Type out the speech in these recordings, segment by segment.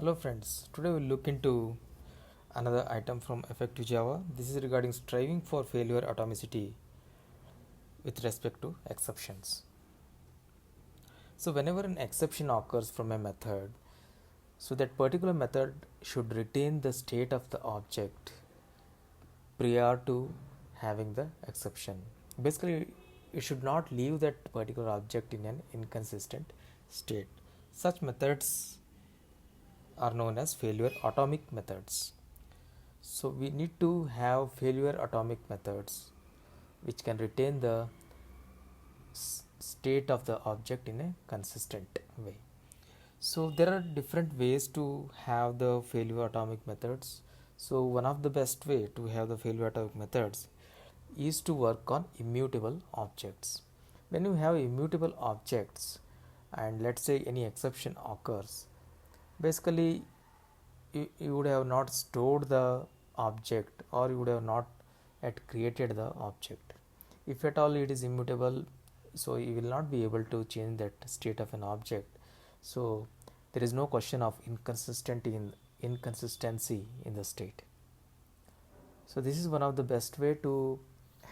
Hello friends, today we'll look into another item from Effective Java. This is regarding striving for failure atomicity with respect to exceptions. So whenever an exception occurs from a method, so that particular method should retain the state of the object prior to having the exception. Basically, it should not leave that particular object in an inconsistent state. Such methods are known as failure atomic methods. So we need to have failure atomic methods which can retain the state of the object in a consistent way. So there are different ways to have the failure atomic methods. So one of the best way to have the failure atomic methods is to work on immutable objects. When you have immutable objects and let's say any exception occurs, basically you would have not stored the object or you would have not yet created the object. If at all it is immutable, so you will not be able to change that state of an object. So there is no question of inconsistency in the state. So this is one of the best way to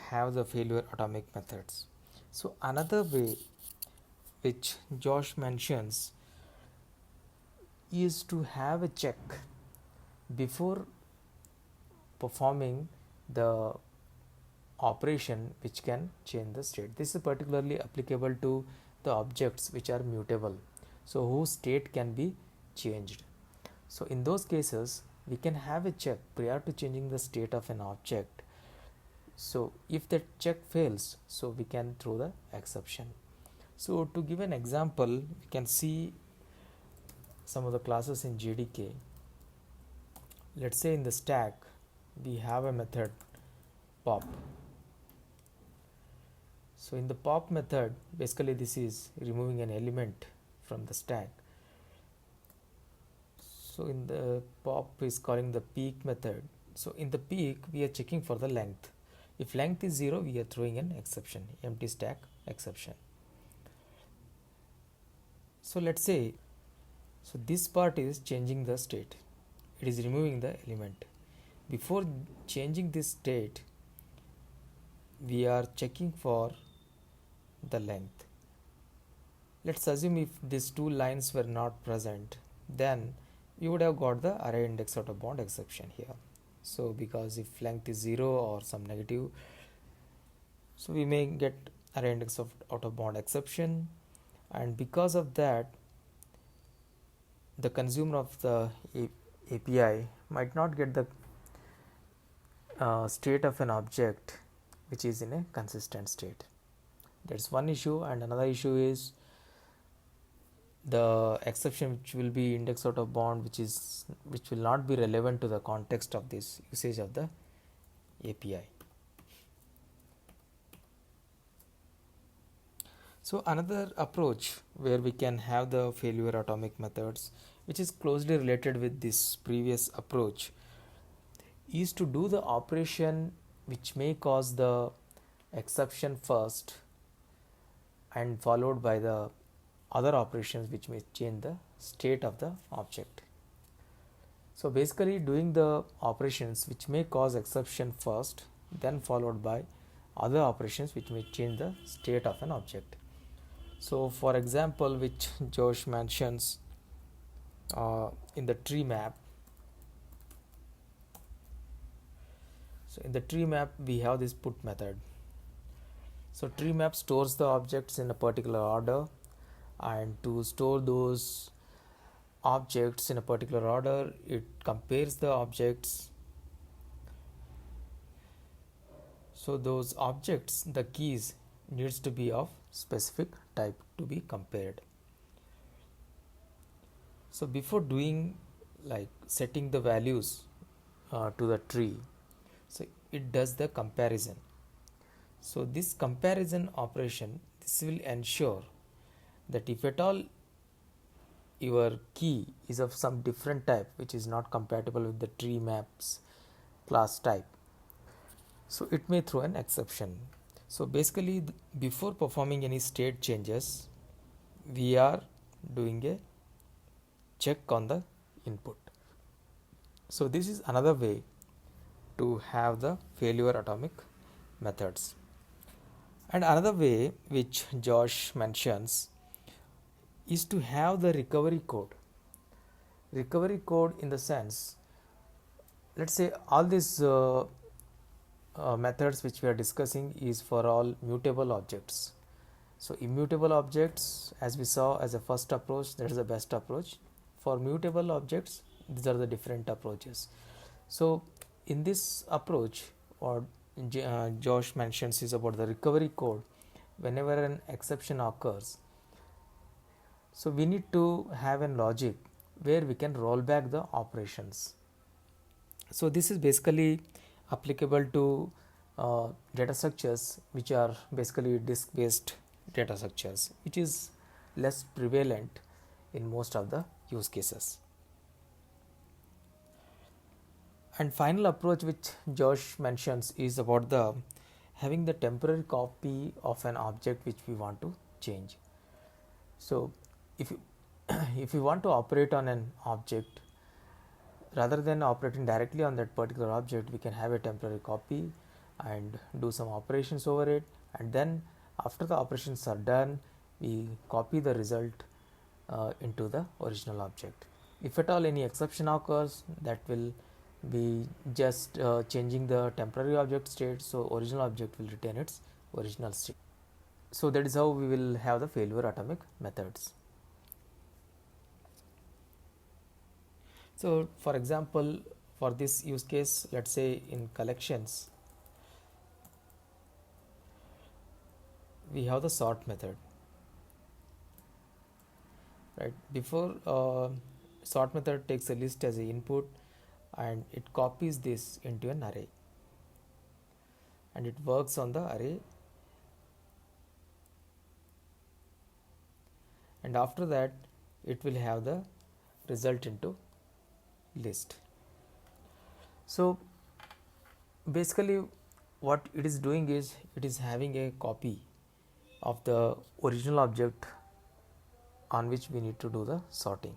have the failure atomic methods. So another way which Josh mentions is to have a check before performing the operation which can change the state. This is particularly applicable to the objects which are mutable, so whose state can be changed. So in those cases we can have a check prior to changing the state of an object. So if that check fails, so we can throw the exception. So to give an example, we can see some of the classes in JDK. Let's say in the stack we have a method pop. So in the pop method, basically this is removing an element from the stack. So in the pop is calling the peek method. So in the peek we are checking for the length. If length is 0, we are throwing an exception, empty stack exception. So let's say, so this part is changing the state. It is removing the element. Before changing this state, we are checking for the length. Let's assume if these two lines were not present, then you would have got the array index out of bound exception here. So because if length is 0 or some negative, so we may get array index of out of bound exception, and because of that the consumer of the API might not get the state of an object which is in a consistent state. That's one issue. And another issue is the exception which will be index out of bound, which will not be relevant to the context of this usage of the API. So another approach where we can have the failure atomic methods, which is closely related with this previous approach, is to do the operation which may cause the exception first and followed by the other operations which may change the state of the object. So basically doing the operations which may cause exception first, then followed by other operations which may change the state of an object. So for example, which Josh mentions in the tree map. So in the tree map we have this put method. So tree map stores the objects in a particular order, and to store those objects in a particular order, it compares the objects. So those objects, the keys needs to be of specific type to be compared. So before doing like setting the values to the tree, so it does the comparison. So this comparison operation, this will ensure that if at all your key is of some different type which is not compatible with the tree maps class type, so it may throw an exception. So basically before performing any state changes, we are doing a check on the input. So this is another way to have the failure atomic methods. And another way which Josh mentions is to have the recovery code. Recovery code in the sense, let's say all these methods which we are discussing is for all mutable objects. So immutable objects, as we saw as a first approach, that is the best approach. For mutable objects, these are the different approaches. So in this approach, what Josh mentions is about the recovery code. Whenever an exception occurs, so we need to have a logic where we can roll back the operations. So this is basically applicable to data structures which are basically disk based data structures, which is less prevalent in most of the use cases. And final approach which Josh mentions is about the having the temporary copy of an object which we want to change. So if you if you want to operate on an object, rather than operating directly on that particular object, we can have a temporary copy and do some operations over it, and then after the operations are done, we copy the result into the original object. If at all any exception occurs, that will be just changing the temporary object state, so original object will retain its original state. So that is how we will have the failure atomic methods. So for example, for this use case, let's say in collections, we have the sort method, right? Before sort method takes a list as an input and it copies this into an array, and it works on the array, and after that it will have the result into list. So basically what it is doing is it is having a copy of the original object on which we need to do the sorting.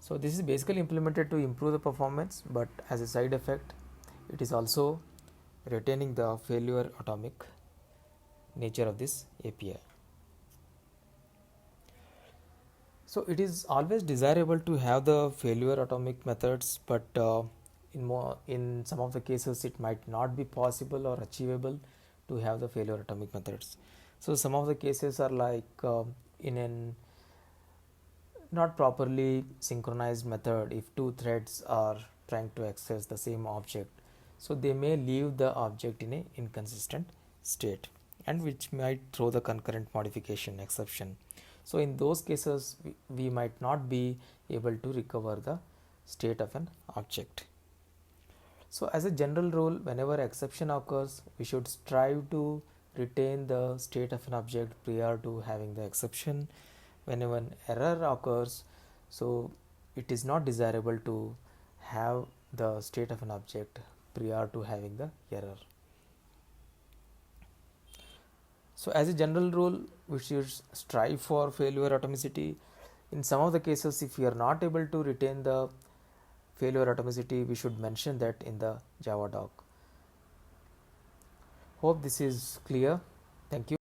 So this is basically implemented to improve the performance, but as a side effect it is also retaining the failure atomic nature of this API. So it is always desirable to have the failure atomic methods, but in some of the cases it might not be possible or achievable to have the failure atomic methods. So some of the cases are like in an not properly synchronized method, if two threads are trying to access the same object, so they may leave the object in a inconsistent state, and which might throw the concurrent modification exception. So in those cases we might not be able to recover the state of an object. So as a general rule, whenever exception occurs, we should strive to retain the state of an object prior to having the exception. Whenever an error occurs, so it is not desirable to have the state of an object prior to having the error. So as a general rule, we should strive for failure atomicity. In some of the cases, if we are not able to retain the failure atomicity, we should mention that in the Java doc. Hope this is clear. Thank you.